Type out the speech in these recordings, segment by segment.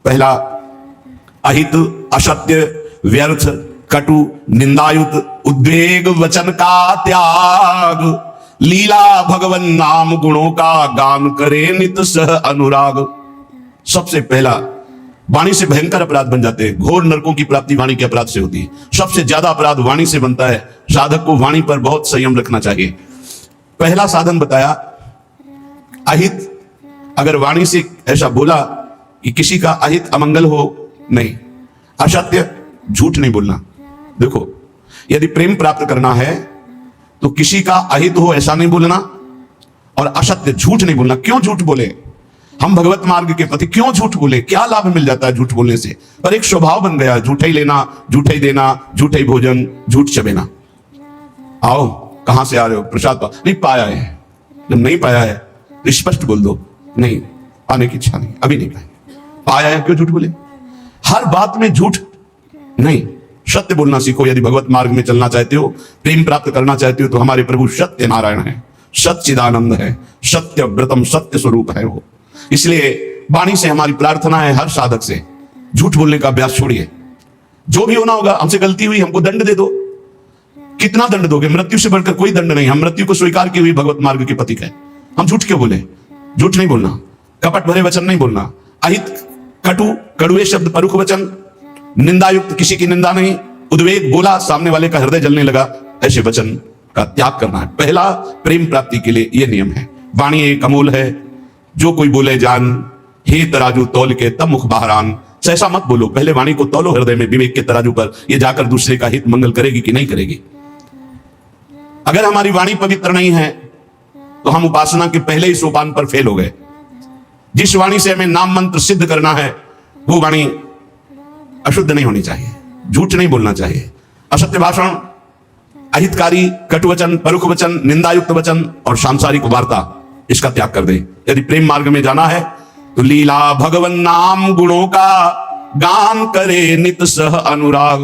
पहला, अहित, असत्य, व्यर्थ, कटु, निंदायुक्त, उद्वेग वचन का त्याग, लीला भगवन नाम गुणों का गान करे नित सह अनुराग। सबसे पहला, वाणी से भयंकर अपराध बन जाते हैं। घोर नरकों की प्राप्ति वाणी के अपराध से होती है। सबसे ज्यादा अपराध वाणी से बनता है। साधक को वाणी पर बहुत संयम रखना चाहिए। पहला साधन बताया अहित। अगर वाणी से ऐसा बोला कि किसी का अहित अमंगल हो, नहीं। असत्य, झूठ नहीं बोलना। देखो, यदि प्रेम प्राप्त करना है तो किसी का अहित हो ऐसा नहीं बोलना, और असत्य, झूठ नहीं बोलना। क्यों झूठ बोले? हम भगवत मार्ग के प्रति क्यों झूठ बोले? क्या लाभ मिल जाता है झूठ बोलने से? पर एक स्वभाव बन गया, झूठा ही लेना, झूठा ही देना, झूठा ही भोजन, झूठ चबेना। आओ, कहां से आ रहे हो? प्रसाद नहीं पाया है। जब नहीं पाया है तो स्पष्ट बोल दो, नहीं, पाने की इच्छा नहीं, अभी नहीं पाएंगे। पाया है, क्यों झूठ बोले? हर बात में झूठ नहीं, सत्य बोलना सीखो। यदि भगवत मार्ग में चलना चाहते हो, प्रेम प्राप्त करना चाहते हो, तो हमारे प्रभु सत्य नारायण है, सच्चिदानंद है, सत्य व्रतम, सत्य स्वरूप है वो। इसलिए वाणी से हमारी प्रार्थना है हर साधक से, झूठ बोलने का अभ्यास छोड़िए। जो भी होना होगा, हमसे गलती हुई, हमको दंड दे दो। कितना दंड दोगे? मृत्यु से बढ़कर कोई दंड नहीं। हम मृत्यु को स्वीकार की हुई भगवत मार्ग के पथिक है। हम झूठ क्यों बोले? झूठ नहीं बोलना, कपट भरे वचन नहीं बोलना, अहित, कटु, कड़ुए शब्द, परुख वचन, निंदायुक्त, किसी की निंदा नहीं, उद्वेग, बोला सामने वाले का हृदय जलने लगा, ऐसे वचन का त्याग करना है। पहला, प्रेम प्राप्ति के लिए यह नियम है। वाणी एक अमूल है, जो कोई बोले जान, हे तराजू तौल के तब मुख बहरान। ऐसा मत बोलो, पहले वाणी को तौलो हृदय में विवेक के तराजू पर, ये जाकर दूसरे का हित मंगल करेगी कि नहीं करेगी। अगर हमारी वाणी पवित्र नहीं है तो हम उपासना के पहले ही सोपान पर फेल हो गए। जिस वाणी से हमें नाम मंत्र सिद्ध करना है, वो वाणी अशुद्ध नहीं होनी चाहिए, झूठ नहीं बोलना चाहिए, असत्य भाषण, अहितकारी, कटुवचन, परुख वचन, निंदायुक्त वचन और सांसारिक वार्ता, इसका त्याग कर दे। यदि प्रेम मार्ग में जाना है तो लीला भगवन नाम गुणों का गान करे नित सह अनुराग।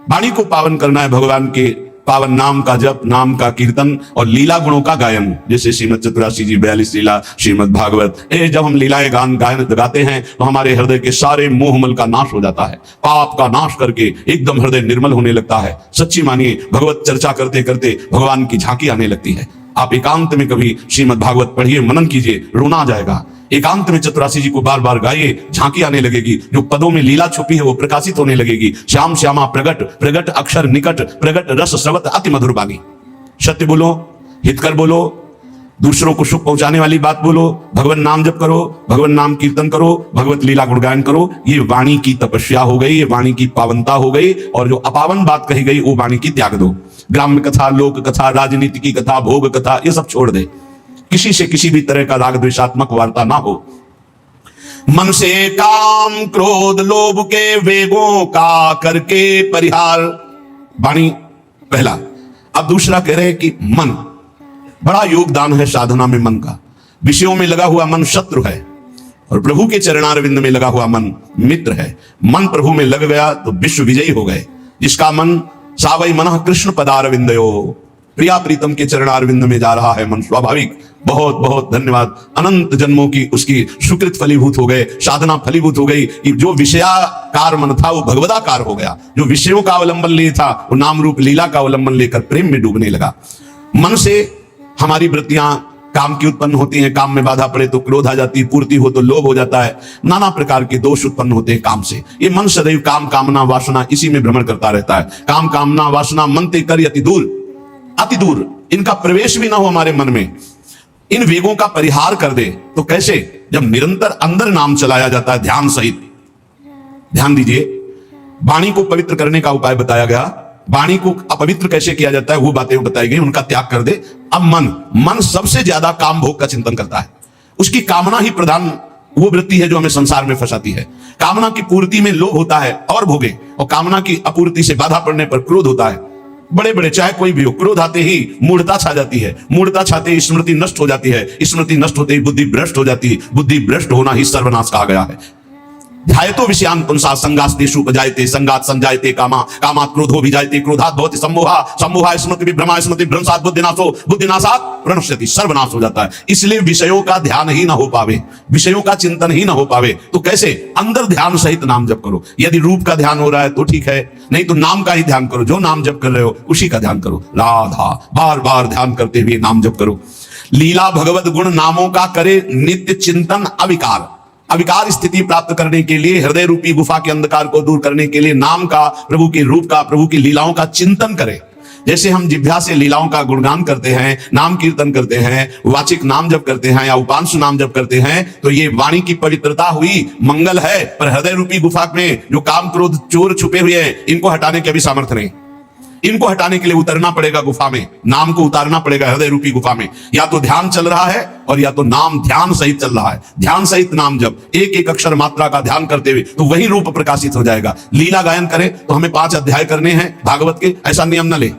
वाणी को पावन करना है, भगवान के पावन नाम का जप, नाम का कीर्तन और लीला गुणों का गायन। जैसे श्रीमद चतुरासी जी 42 लीला, श्रीमद भागवत, जब हम लीलाएं गायन गाते हैं तो हमारे हृदय के सारे मोहमल का नाश हो जाता है। पाप का नाश करके एकदम हृदय निर्मल होने लगता है। सच्ची मानिए, भगवत चर्चा करते करते भगवान की झांकी आने लगती है। आप एकांत में कभी श्रीमद भागवत पढ़िए, मनन कीजिए, रोना आ जाएगा। एकांत में चतुरासी जी को बार बार गाइए, झांकी आने लगेगी। जो पदों में लीला छुपी है वो प्रकाशित होने लगेगी। श्याम श्यामा प्रगट, प्रगट अक्षर निकट, प्रगट रस स्रवत अति मधुर बानी। सत्य बोलो, हितकर बोलो, दूसरों को सुख पहुंचाने वाली बात बोलो, भगवान नाम जप करो, भगवान नाम कीर्तन करो, भगवत लीला गुणगायन करो। ये वाणी की तपस्या हो गई, ये वाणी की पावनता हो गई। और जो अपावन बात कही गई वो वाणी की त्याग दो। ग्राम्य कथा, लोक कथा, राजनीति की कथा, भोग कथा, ये सब छोड़ दे। किसी से किसी भी तरह का राग द्वेषात्मक वार्ता ना हो। मन से काम क्रोध लोभ के वेगों का करके परिहार, वाणी पहला। अब दूसरा कह रहे हैं कि मन, बड़ा योगदान है साधना में मन का। विषयों में लगा हुआ मन शत्रु है और प्रभु के चरणारविंद में लगा हुआ मन मित्र है। मन प्रभु में लग गया तो विश्व विजयी हो गए। जिसका मन सावई मनः कृष्ण पदारविंदयो, प्रिया प्रीतम के चरणारविंद में जा रहा है मन, स्वाभाविक। बहुत बहुत धन्यवाद। अनंत जन्मों की उसकी सुकृत फलीभूत हो गए, साधना फलीभूत हो गई। जो विषयाकार मन था वो भगवदाकार हो गया। जो विषयों का अवलंबन लिए था वो नाम रूप लीला का अवलंबन लेकर प्रेम में डूबने लगा। मन से हमारी वृत्तियां काम की उत्पन्न होती हैं। काम में बाधा पड़े तो क्रोध आ जाती है, पूर्ति हो तो लोभ हो जाता है। नाना प्रकार के दोष उत्पन्न होते हैं काम से। ये मन सदैव काम कामना वासना इसी में भ्रमण करता रहता है। काम कामना वासना मन ते कर अति दूर, अति दूर, इनका प्रवेश भी ना हो हमारे मन में। इन वेगों का परिहार कर दे तो कैसे? जब निरंतर अंदर नाम चलाया जाता है ध्यान सहित। ध्यान दीजिए, वाणी को पवित्र करने का उपाय बताया गया। वाणी को अपवित्र कैसे किया जाता है वो बातें बताई गई, उनका त्याग कर दे। अब मन सबसे ज्यादा काम भोग का चिंतन करता है। उसकी कामना ही प्रधान वो वृत्ति है जो हमें संसार में फंसाती है। कामना की पूर्ति में लोभ होता है और भोगे, और कामना की अपूर्ति से बाधा पड़ने पर क्रोध होता है। बड़े बड़े चाहे कोई भी हो, क्रोध आते ही मूढ़ता छा जाती है। मूढ़ता छाते ही स्मृति नष्ट हो जाती है। स्मृति नष्ट होते ही बुद्धि भ्रष्ट हो जाती है। बुद्धि भ्रष्ट होना ही सर्वनाश कहा गया है। ध्यायतो विषयान पुंसा संगास्तेषु उपजायते संगात संजायते कामा कामात् क्रोधो विजायते क्रोधात् भवति सम्मोहा सम्मोहा स्मृति विभ्रमा स्मृति भ्रंशात् बुद्धिनाशो बुद्धिनाशात् प्रणश्यति, सर्वनाश हो जाता है। इसलिए विषयों का ध्यान ही ना हो पावे, विषयों का चिंतन ही ना हो पावे तो कैसे? अंदर ध्यान सहित नाम जप करो। यदि रूप का ध्यान हो रहा है तो ठीक है, नहीं तो नाम का ही ध्यान करो। जो नाम जप कर रहे हो उसी का ध्यान करो। राधा बार बार ध्यान करते हुए नाम जप करो। लीला भगवत गुण नामों का करे नित्य चिंतन अविकार। अविकार स्थिति प्राप्त करने के लिए, हृदय रूपी गुफा के अंधकार को दूर करने के लिए नाम का, प्रभु के रूप का, प्रभु की लीलाओं का चिंतन करें। जैसे हम जिह्वा से लीलाओं का गुणगान करते हैं, नाम कीर्तन करते हैं, वाचिक नाम जप करते हैं या उपांशु नाम जप करते हैं, तो ये वाणी की पवित्रता हुई, मंगल है। पर हृदय रूपी गुफा में जो काम क्रोध चोर छुपे हुए हैं, इनको हटाने के भी सामर्थ्य नहीं। इनको हटाने के लिए उतरना पड़ेगा गुफा में, नाम को उतारना पड़ेगा हृदय रूपी गुफा में। या तो ध्यान चल रहा है और या तो नाम ध्यान सहित चल रहा है। ध्यान सहित नाम जब एक एक अक्षर मात्रा का ध्यान करते हुए, तो वही रूप प्रकाशित हो जाएगा। लीला गायन करें तो हमें 5 अध्याय करने हैं भागवत के, ऐसा नियम न ले।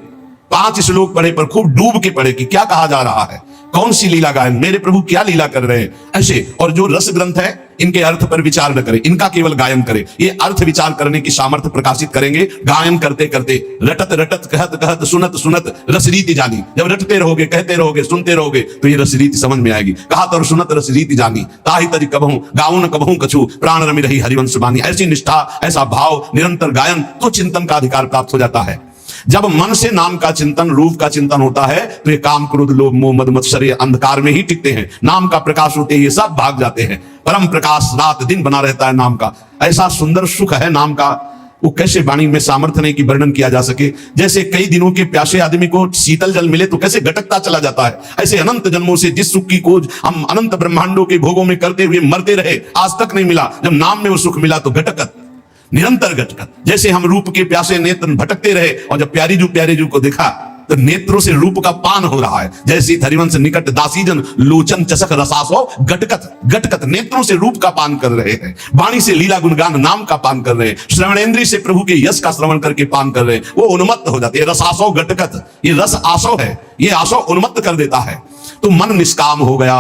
5 श्लोक पढ़े पर खूब डूब के पढ़े कि क्या कहा जा रहा है, कौन सी लीला गायन, मेरे प्रभु क्या लीला कर रहे हैं, ऐसे। और जो रस ग्रंथ है इनके अर्थ पर विचार न करें, इनका केवल गायन करें। ये अर्थ विचार करने की सामर्थ्य प्रकाशित करेंगे गायन करते करते। रटत रटत कहत कहत सुनत सुनत रसरीति जानी। जब रटते रहोगे, कहते रहोगे, सुनते रहोगे तो ये रसरीति समझ में आएगी। कहत और सुनत रसरीति जानी, ताहि तज कबहूं गाऊं न कबहूं कछु, प्राण रमि रही हरिवंश बानी। ऐसी निष्ठा, ऐसा भाव, निरंतर गायन, तो चिंतन का अधिकार प्राप्त हो जाता है। जब मन से नाम का चिंतन, रूप का चिंतन होता है तो ये काम क्रोध लोभ मोह मद मत्सर अंधकार में ही टिकते हैं। नाम का प्रकाश होते ही ये सब भाग जाते हैं। परम प्रकाश रात दिन बना रहता है नाम का। ऐसा सुंदर सुख है नाम का, वो कैसे वाणी में सामर्थ्य नहीं कि वर्णन किया जा सके। जैसे कई दिनों के प्यासे आदमी को शीतल जल मिले तो कैसे घटकता चला जाता है, ऐसे अनंत जन्मों से जिस सुख की खोज हम अनंत ब्रह्मांडों के भोगों में करते हुए मरते रहे, आज तक नहीं मिला। जब नाम में वो सुख मिला तो घटकत, निरंतर घटकत। जैसे हम रूप के प्यासे नेत्र भटकते रहे और जब प्यारी जू को देखा तो नेत्रों से रूप का पान हो रहा है। जैसे हरिवंश निकट दासीजन लोचन चसक रसासो घटकत घटकत, नेत्रों से रूप का पान कर रहे हैं, वाणी से लीला गुणगान नाम का पान कर रहे हैं, श्रवणेंद्रिय से प्रभु के यश का श्रवण करके पान कर रहे हैं। वो उन्मत्त हो जाते हैं। रसासो घटकत, ये रस आसो है, ये आसो उन्मत्त कर देता है। तो मन निष्काम हो गया।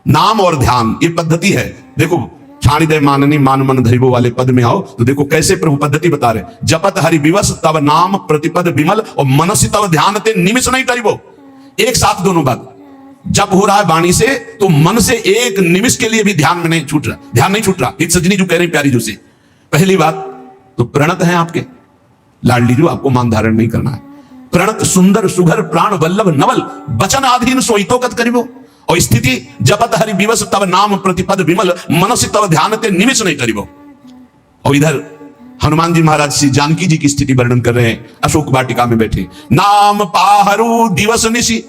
नाम और ध्यान ये पद्धति है। देखो छाणिदय माननी मान मन धरिबो वाले पद में आओ तो देखो कैसे प्रभु पद्धति बता रहे। जपत हरि विवश तब नाम प्रतिपद विमल और मनसी तब ध्यान ते निमिष नहीं टरिबो। एक साथ दोनों बात। जब हो रहा है वाणी से तो मन से एक निमिष के लिए भी ध्यान में नहीं छूट रहा, ध्यान नहीं छूट रहा। एक सजनी जो कह रही प्यारी जो से, पहली बात तो प्रणत है आपके लाडली जो, आपको मान धारण नहीं करना है। प्रणत सुंदर सुघर प्राण वल्लभ नवल वचन आधीन सोइतो कत करिबो। और स्थिति जपत हरि विवश तब नाम प्रतिपद विमल मनसी तब ध्यान ते निमिष नहीं करिबो। और इधर हनुमान जी महाराज श्री जानकी जी की स्थिति वर्णन कर रहे हैं, अशोक वाटिका में बैठे। नाम पाहरू दिवस निशि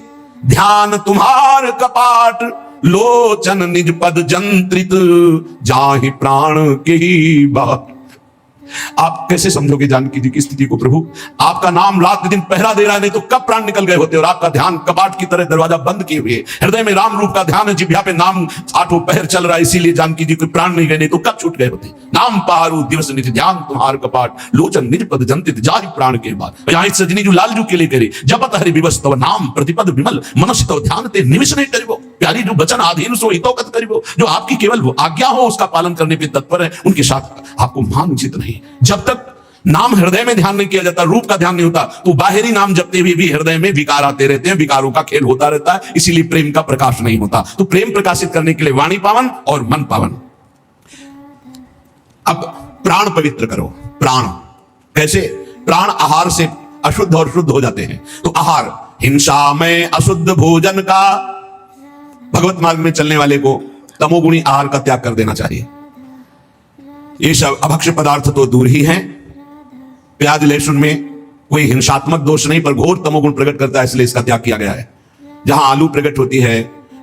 ध्यान तुम्हार कपाट, लोचन निज पद जंत्रित जाहि प्राण के ही बात। आप कैसे समझोगे जानकी जी की स्थिति को प्रभु? आपका नाम रात दिन पहरा दे रहा है, नहीं तो कब प्राण निकल गए होते। और आपका ध्यान कपाट की तरह दरवाजा बंद किए हुए, हृदय में राम रूप का ध्यान है, जिह्वा पे नाम 8 पहर चल रहा है, इसीलिए जानकी जी को प्राण नहीं गए, नहीं तो कब छूट गए होते। नाम पारू दिवस निज ध्यान तुम्हार कपाट, लोचन निज पद जंतित जाहि प्राण के बाद। यहाँ सजनी जो लालजू के लिए करे, जपत हरि विवश तव नाम प्रतिपद विमल मनसी तव ध्यान ते निमिष नहीं करिबो। प्यारी जो वचन आधीन सो हितो कत करिबो, जो आपकी केवल वो आज्ञा हो उसका पालन करने पे तत्पर है, उनके साथ आपको मान उचित नहीं। जब तक नाम हृदय में ध्यान नहीं किया जाता, रूप का ध्यान नहीं होता, तो बाहरी नाम जपते हुए भी हृदय में विकार आते रहते हैं, विकारों का खेल होता रहता है, इसीलिए प्रेम का प्रकाश नहीं होता। तो प्रेम प्रकाशित करने के लिए वाणी पावन और मन पावन। अब प्राण पवित्र करो। प्राण कैसे? प्राण आहार से अशुद्ध और शुद्ध हो जाते हैं। तो आहार, हिंसा में अशुद्ध भोजन का, भगवत मार्ग में चलने वाले को तमोगुणी आहार का त्याग कर देना चाहिए। ये सब अभक्ष्य पदार्थ तो दूर ही हैं। प्याज लहसुन में कोई हिंसात्मक दोष नहीं, पर घोर तमोगुण प्रकट करता है, इसलिए इसका त्याग किया गया है। जहां आलू प्रकट होती है,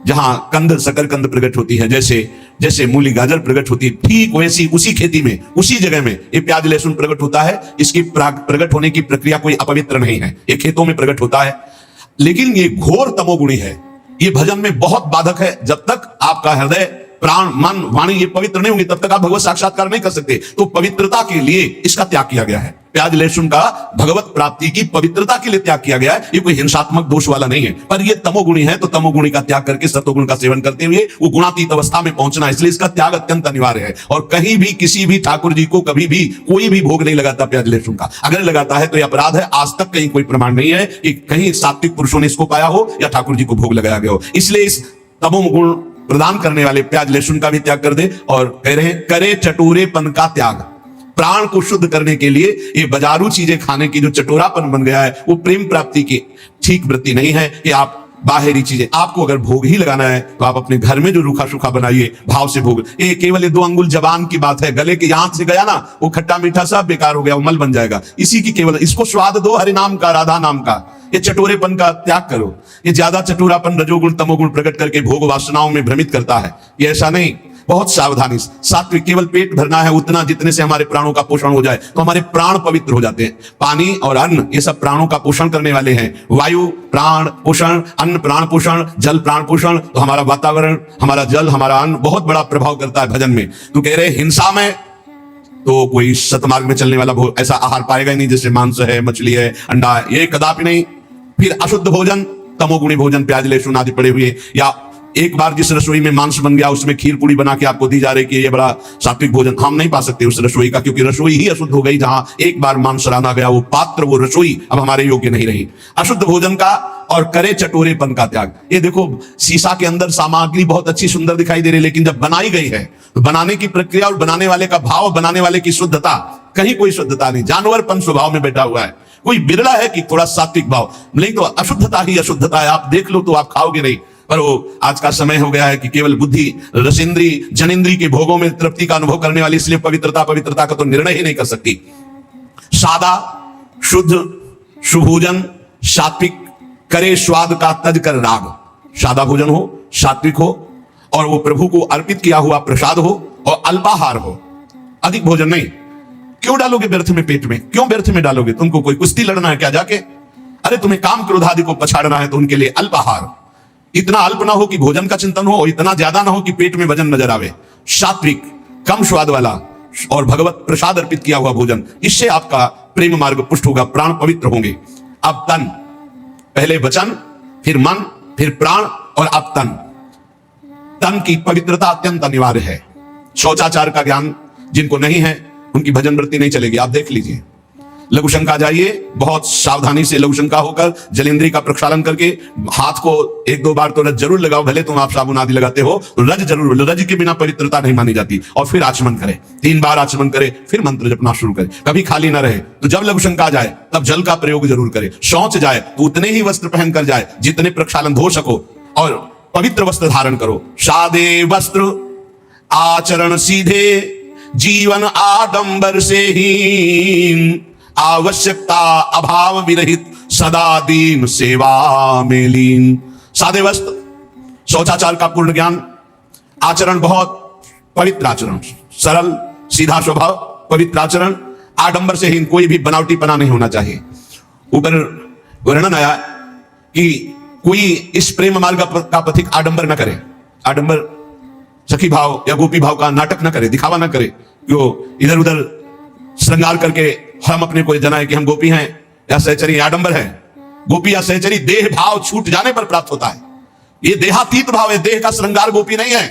जहां कंद शकरकंद प्रकट होती है, जैसे जैसे मूली गाजर प्रकट होती है, ठीक वैसी उसी खेती में उसी जगह में ये प्याज लहसुन प्रकट होता है। इसकी प्रकट होने की प्रक्रिया कोई अपवित्र नहीं है, ये खेतों में प्रकट होता है। लेकिन ये घोर तमोगुणी है, ये भजन में बहुत बाधक है। जब तक आपका हृदय प्राण मन वाणी ये पवित्र नहीं होंगे तब तक आप भगवत साक्षात्कार नहीं कर सकते। तो पवित्रता के लिए इसका त्याग किया गया है। प्याज लहसुन का भगवत प्राप्ति की पवित्रता के लिए त्याग किया गया है। ये कोई हिंसात्मक दोष वाला नहीं है, पर ये तमोगुणी है, तो तमोगुणी का त्याग करके सतोगुण का सेवन करते हुए वो गुणातीत अवस्था में पहुंचना, इसलिए इसका त्याग अत्यंत अनिवार्य है। और कहीं भी किसी भी ठाकुर जी को कभी भी कोई भी भोग नहीं लगाता प्याज लहसुन का। अगर लगाता है तो यह अपराध है। आज तक कहीं कोई प्रमाण नहीं है कि कहीं सात्विक पुरुषों ने इसको पाया हो या ठाकुर जी को भोग लगाया गया हो। इसलिए इस तमोगुण प्रदान करने वाले प्याज लहसुन का भी त्याग कर दे। और कह रहे हैं करे चटोरेपन का त्याग। प्राण को शुद्ध करने के लिए ये बाजारू चीजें खाने की जो चटोरापन बन गया है वो प्रेम प्राप्ति की ठीक वृत्ति नहीं है। कि आप बाहरी चीजें, आपको अगर भोग ही लगाना है तो आप अपने घर में जो रूखा सूखा बनाइए, भाव से भोग। ये केवल 2 अंगुल जबान की बात है, गले के यहां से गया ना वो खट्टा मीठा सब बेकार हो गया, वो मल बन जाएगा। इसी की केवल इसको स्वाद दो हरि नाम का, राधा नाम का। ये चटोरेपन का त्याग करो। ये ज्यादा चटोरापन रजोगुण तमोगुण प्रकट करके भोग वासनाओं में भ्रमित करता है। ये ऐसा नहीं, बहुत सावधानी। सात्विक केवल पेट भरना है उतना, जितने से हमारे प्राणों का पोषण हो जाए तो हमारे प्राण पवित्र हो जाते हैं। पानी और अन्न ये सब प्राणों का पोषण करने वाले हैं। वायु प्राण पोषण, अन्न प्राण पोषण, जल प्राण पोषण। तो हमारा वातावरण, हमारा जल, हमारा अन्न बहुत बड़ा प्रभाव करता है भजन में। तो कह रहे हिंसा में तो कोई सतमार्ग में चलने वाला ऐसा आहार पाएगा ही नहीं, जैसे मांस है, मछली है, अंडा है, ये कदापि नहीं। फिर अशुद्ध भोजन, तमोगुणी भोजन, प्याज लहसुन आदि पड़े हुए, या एक बार जिस रसोई में मांस बन गया उसमें खीर पूड़ी बना के आपको दी जा रही कि ये बड़ा सात्विक भोजन, हम नहीं पा सकते उस रसोई का, क्योंकि रसोई ही अशुद्ध हो गई। जहां एक बार मांस राना गया, वो पात्र, वो रसोई अब हमारे योग्य नहीं रही। अशुद्ध भोजन का और करे चटोरेपन का त्याग। ये देखो शीशा के अंदर सामग्री बहुत अच्छी सुंदर दिखाई दे रही है, लेकिन जब बनाई गई है तो बनाने की प्रक्रिया और बनाने वाले का भाव, बनाने वाले की शुद्धता, कहीं कोई शुद्धता नहीं, जानवरपन स्वभाव में बैठा हुआ है। कोई बिरला है कि थोड़ा सात्विक भाव, नहीं तो अशुद्धता ही अशुद्धता है। आप देख लो तो आप खाओगे नहीं। पर वो आज का समय हो गया है कि केवल बुद्धि, रसेंद्री, जनेंद्री के भोगों में तृप्ति का अनुभव करने वाली, इसलिए पवित्रता का तो निर्णय ही नहीं कर सकती। सादा शुद्ध सुभोजन सात्विक, करे स्वाद का तज कर राग। सादा भोजन हो, सात्विक हो, और वो प्रभु को अर्पित किया हुआ प्रसाद हो, और अल्पाहार हो, अधिक भोजन नहीं। क्यों डालोगे व्यर्थ में पेट में? क्यों व्यर्थ में डालोगे? तुमको कोई कुश्ती लड़ना है क्या जाके? अरे तुम्हें काम क्रोध आदि को पछाड़ना है तो उनके लिए अल्पाहार। इतना अल्प ना हो कि भोजन का चिंतन हो, इतना ज्यादा ना हो कि पेट में वजन नजर आवे। सात्विक, कम स्वाद वाला और भगवत प्रसाद अर्पित किया हुआ भोजन, इससे आपका प्रेम मार्ग पुष्ट होगा, प्राण पवित्र होंगे। अब तन, पहले वचन, फिर मन, फिर प्राण, और अब तन। तन की पवित्रता अत्यंत अनिवार्य है। शौचाचार का ज्ञान जिनको नहीं है उनकी भजन वृत्ति नहीं चलेगी। आप देख लीजिए, लघु शंका जाइए, बहुत सावधानी से लघु शंका होकर जलेंद्री का प्रक्षालन करके हाथ को 1-2 बार तो रज जरूर लगाओ। भले तुम आप साबुन आदि लगाते हो, रज जरूर, रज के बिना पवित्रता नहीं मानी जाती। और फिर आचमन करे, 3 बार आचमन करे, फिर मंत्र जपना शुरू करे। कभी खाली ना रहे। तो जब लघु शंका जाए तब जल का प्रयोग जरूर करे। शौच जाए तो उतने ही वस्त्र पहनकर जाए जितने प्रक्षालन धो सको, और पवित्र वस्त्र धारण करो। सादे वस्त्र आचरण सीधे, जीवन आडंबर से हीन, आवश्यकता अभाव विरहित, सदा दीन सेवा में लीन। सादे वस्त्र, शौचाचार का पूर्ण ज्ञान, आचरण बहुत पवित्र आचरण, सरल सीधा स्वभाव, पवित्र आचरण, आडंबर से हीन, कोई भी बनावटी पना नहीं होना चाहिए। ऊपर वर्णन आया कि कोई इस प्रेम मार्ग का पथिक आडंबर न करे। आडंबर सखी भाव या गोपी भाव का नाटक न करे, दिखावा न करे, जो इधर उधर श्रृंगार करके हम अपने को जनाए कि हम गोपी हैं या सहचरी। आडंबर है। गोपी या सहचरी देह भाव छूट जाने पर प्राप्त होता है। ये देहातीत भाव है, देह का श्रृंगार गोपी नहीं है,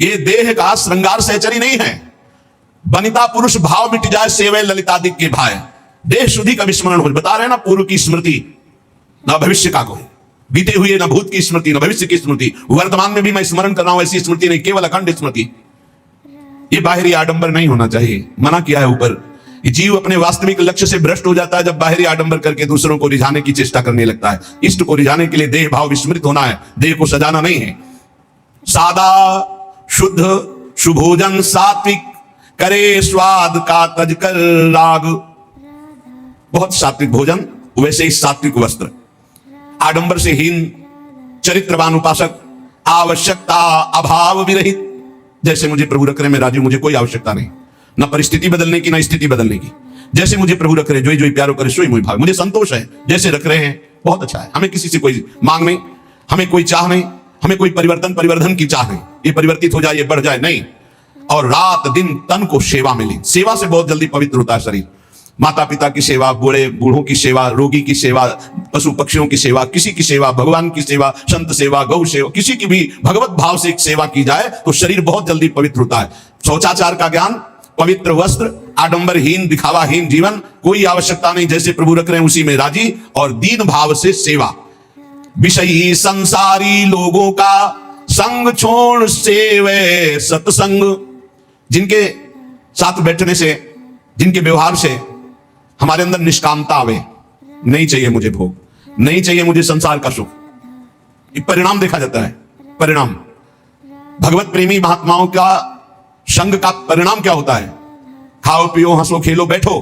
ये देह का श्रृंगार सहचरी नहीं है। वनिता पुरुष भाव मिट जाए, सेवे ललितादिक के भाई, देह शुद्धि का विस्मरण हो। बता रहे ना, पूर्व की स्मृति ना भविष्य का कोई, बीते हुए न भूत की स्मृति, न भविष्य की स्मृति, वर्तमान में भी मैं स्मरण कर रहा हूं, ऐसी स्मृति नहीं, केवल अखंड स्मृति। ये बाहरी आडंबर नहीं होना चाहिए, मना किया है ऊपर। जीव अपने वास्तविक लक्ष्य से भ्रष्ट हो जाता है जब बाहरी आडंबर करके दूसरों को रिझाने की चेष्टा करने लगता है। इष्ट को रिझाने के लिए देह भाव विस्मृत होना है, देह को सजाना नहीं है। सादा शुद्ध सुभोजन सात्विक, करे स्वाद का तज कर राग। बहुत सात्विक भोजन, वैसे ही सात्विक वस्त्र, आडंबर से हीन, चरित्रवान उपासक, आवश्यकता अभाव विरहित। जैसे मुझे प्रभु रख रहे, मैं राजू, मुझे कोई आवश्यकता नहीं, ना परिस्थिति बदलने की, ना स्थिति बदलने की। जैसे मुझे प्रभु रख रहे, जो प्यारो करे सोई मुझे भाग, मुझे संतोष है। जैसे रख रहे हैं बहुत अच्छा है। हमें किसी से कोई मांग नहीं, हमें कोई चाह नहीं, हमें कोई परिवर्धन की चाह नहीं, ये परिवर्तित हो जाए, ये बढ़ जाए, नहीं। और रात दिन तन को सेवा में ली। सेवा से बहुत जल्दी पवित्र होता है शरीर। माता पिता की सेवा, बूढ़ों की सेवा, रोगी की सेवा, पशु पक्षियों की सेवा, किसी की सेवा, भगवान की सेवा, संत सेवा, गौ सेवा, किसी की भी भगवत भाव से सेवा की जाए तो शरीर बहुत जल्दी पवित्र होता है। शौचाचार का ज्ञान, पवित्र वस्त्र, आडंबरहीन दिखावाहीन जीवन, कोई आवश्यकता नहीं, जैसे प्रभु रख रहे हैं उसी में राजी, और दीन भाव से सेवा। विषयी संसारी लोगों का संग छोड़ सेवे सत्संग। जिनके साथ बैठने से, जिनके व्यवहार से हमारे अंदर निष्कामता आवे, नहीं चाहिए मुझे भोग, नहीं चाहिए मुझे संसार का सुख, ये परिणाम देखा जाता है। परिणाम भगवत प्रेमी महात्माओं का संग का परिणाम क्या होता है? खाओ पियो हंसो खेलो बैठो,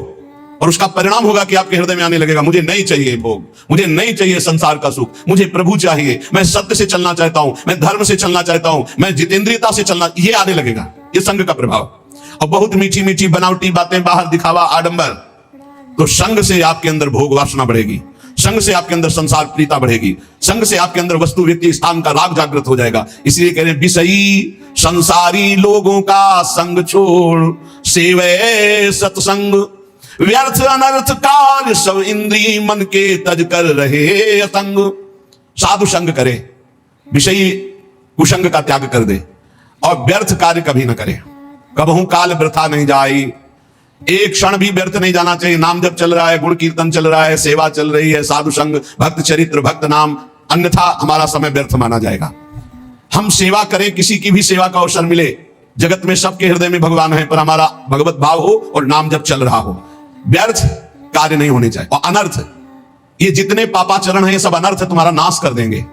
और उसका परिणाम होगा कि आपके हृदय में आने लगेगा मुझे नहीं चाहिए भोग, मुझे नहीं चाहिए संसार का सुख, मुझे प्रभु चाहिए, मैं सत्य से चलना चाहता हूं, मैं धर्म से चलना चाहता हूं, मैं जितेंद्रियता से चलना, ये आने लगेगा। ये संग का प्रभाव। और बहुत मीठी मीठी बनावटी बातें, बाहर दिखावा, आडंबर, तो संग से आपके अंदर भोग वासना बढ़ेगी, संग से आपके अंदर संसार प्रीता बढ़ेगी, संग से आपके अंदर वस्तु व्यक्ति स्थान का राग जागृत हो जाएगा। इसलिए कह रहे हैं विषयी संसारी लोगों का संग छोड़ सेवे सत्संग। व्यर्थ अनर्थ कार्य सब इंद्री मन के तज कर रहे असंग। साधु संग करे, विषयी कुसंग का त्याग कर दे, और व्यर्थ कार्य कभी न करे। कबहू काल वृथा नहीं जाए, एक क्षण भी व्यर्थ नहीं जाना चाहिए। नाम जब चल रहा है, गुण कीर्तन चल रहा है, सेवा चल रही है, साधु संग, भक्त चरित्र, भक्त नाम, अन्यथा हमारा समय व्यर्थ माना जाएगा। हम सेवा करें, किसी की भी सेवा का अवसर मिले, जगत में सबके हृदय में भगवान है, पर हमारा भगवत भाव हो और नाम जब चल रहा हो, व्यर्थ कार्य नहीं होने चाहिए। और अनर्थ, ये जितने पापाचरण हैं सब अनर्थ तुम्हारा नाश कर देंगे,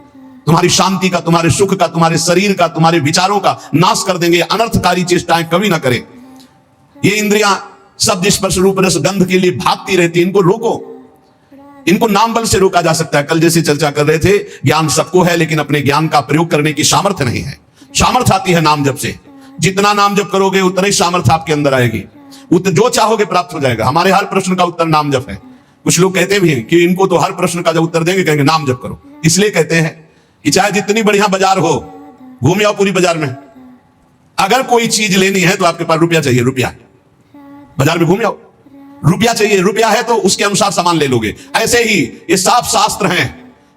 तुम्हारी शांति का, तुम्हारे सुख का, तुम्हारे शरीर का, तुम्हारे विचारों का नाश कर देंगे। अनर्थकारी चेष्टाएं कभी ना करें। ये इंद्रियां शब्द स्पर्श रूप रस गंध के लिए भागती रहती, इनको रोको। इनको नाम बल से रोका जा सकता है। कल जैसे चर्चा कर रहे थे, ज्ञान सबको है, लेकिन अपने ज्ञान का प्रयोग करने की सामर्थ्य नहीं है। सामर्थ्य आती है नाम जप से। जितना नाम जप करोगे उतना ही सामर्थ्य आपके अंदर आएगी, जो चाहोगे प्राप्त हो जाएगा। हमारे हर प्रश्न का उत्तर नाम जप है। कुछ लोग कहते भी हैं कि इनको तो हर प्रश्न का जब उत्तर देंगे कहेंगे नाम जप करो। इसलिए कहते हैं कि चाहे जितनी बढ़िया बाजार हो, घूम आओ पूरी बाजार में, अगर कोई चीज लेनी है तो आपके पास रुपया चाहिए, रुपया, बाजार में घूम आओ, रुपया चाहिए, रुपया है तो उसके अनुसार सामान ले लोगे। ऐसे ही ये साफ शास्त्र हैं,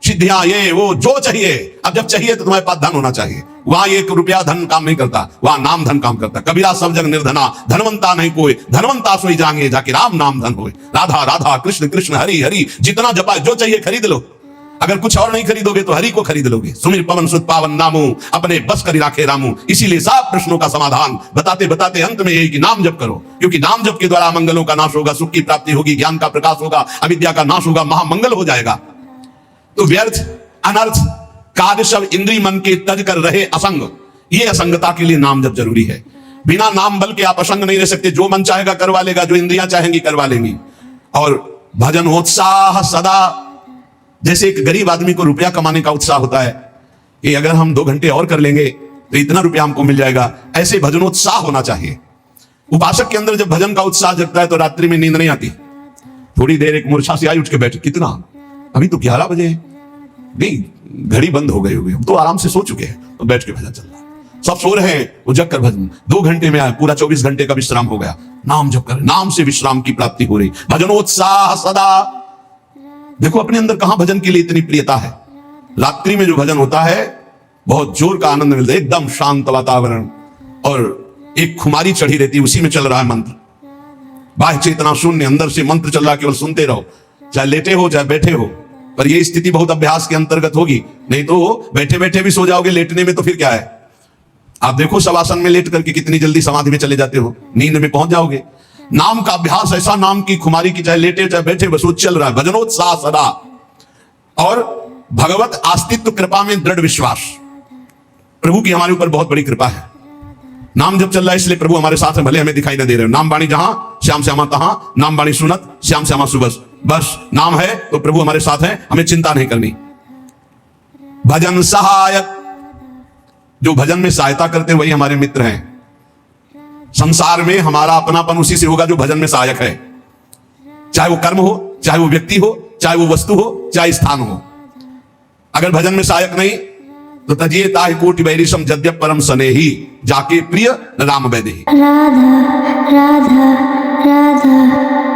सिद्धियां, ये वो जो चाहिए। अब जब चाहिए तो तुम्हारे पास धन होना चाहिए। वहां एक रुपया धन काम नहीं करता, वहां नाम धन काम करता। कबीरा सब जग निर्धना, धनवंता नहीं कोई, धनवंता सोई जाएंगे जाके राम नाम धन होए। राधा राधा कृष्ण कृष्ण हरि हरि, जितना जपा, जो चाहिए खरीद लो। अगर कुछ और नहीं खरीदोगे तो हरि को खरीद लोगे। सुमिर पवन सुत पावन नामू, अपने बस करी राखे रामू। इसीलिए सब प्रश्नों का समाधान बताते बताते अंत में यही कि नाम जप करो, क्योंकि नाम जप के द्वारा मंगलों का नाश होगा, सुख की प्राप्ति होगी, ज्ञान का प्रकाश होगा, अविद्या का नाश होगा, महामंगल हो जाएगा। तो व्यर्थ अनर्थ कार्य सब इंद्रिय मन के तज कर रहे असंग, ये असंगता के लिए नाम जप जरूरी है। बिना नाम बल के आप असंग नहीं रह सकते। जो मन चाहेगा करवा लेगा, जो इंद्रियां चाहेंगी करवा लेंगी। और भजन उत्साह सदा, जैसे एक गरीब आदमी को रुपया कमाने का उत्साह होता है कि अगर हम 2 घंटे और कर लेंगे तो इतना रुपया हमको मिल जाएगा, ऐसे भजनोत्साह होना चाहिए। उपासक के अंदर जब भजन का उत्साह जगता है तो रात्रि में नींद नहीं आती। थोड़ी देर एक मूर्छा से आई, उठ के बैठे, कितना, अभी तो 11 बजे नहीं, घड़ी बंद हो गई होगी, तो आराम से सो चुके हैं, तो बैठ के भजन चल रहा है। सब सो रहे हैं, वो जग कर भजन 2 घंटे में आए, पूरा 24 घंटे का विश्राम हो गया। नाम जप कर, नाम से विश्राम की प्राप्ति हो रही। भजनोत्साह सदा। देखो अपने अंदर कहां भजन के लिए इतनी प्रियता है। रात्रि में जो भजन होता है बहुत जोर का आनंद मिलता है, एकदम शांत वातावरण, और एक खुमारी चढ़ी रहती है, उसी में चल रहा है मंत्र। बाह्य चेतना शून्य, अंदर से मंत्र चल रहा है, केवल सुनते रहो, चाहे लेटे हो चाहे बैठे हो। पर यह स्थिति बहुत अभ्यास के अंतर्गत होगी, नहीं तो बैठे बैठे भी सो जाओगे, लेटने में तो फिर क्या है। आप देखो शवासन में लेट करके कितनी जल्दी समाधि में चले जाते हो, नींद में पहुंच जाओगे। नाम का अभ्यास ऐसा, नाम की खुमारी की, चाहे लेटे चाहे बैठे, बस वो चल रहा है। भजनोत्साह सदा। और भगवत अस्तित्व कृपा में दृढ़ विश्वास। प्रभु की हमारे ऊपर बहुत बड़ी कृपा है। नाम जब चल रहा है इसलिए प्रभु हमारे साथ है, भले हमें दिखाई न दे रहे हो। नाम बाणी जहां श्याम श्यामा तहां, नाम बाणी सुनत श्याम श्यामा सुबस। बस नाम है तो प्रभु हमारे साथ है, हमें चिंता नहीं करनी। भजन सहायक, जो भजन में सहायता करते हैं वही हमारे मित्र हैं। संसार में हमारा अपनापन उसी से होगा जो भजन में सहायक है, चाहे वो कर्म हो, चाहे वो व्यक्ति हो, चाहे वो वस्तु हो, चाहे स्थान हो। अगर भजन में सहायक नहीं तो तजिए ताहि कोटि बैरिशम जद्यप परम स्नेही, जाके प्रिय राम वैदेही। राधा राधा राधा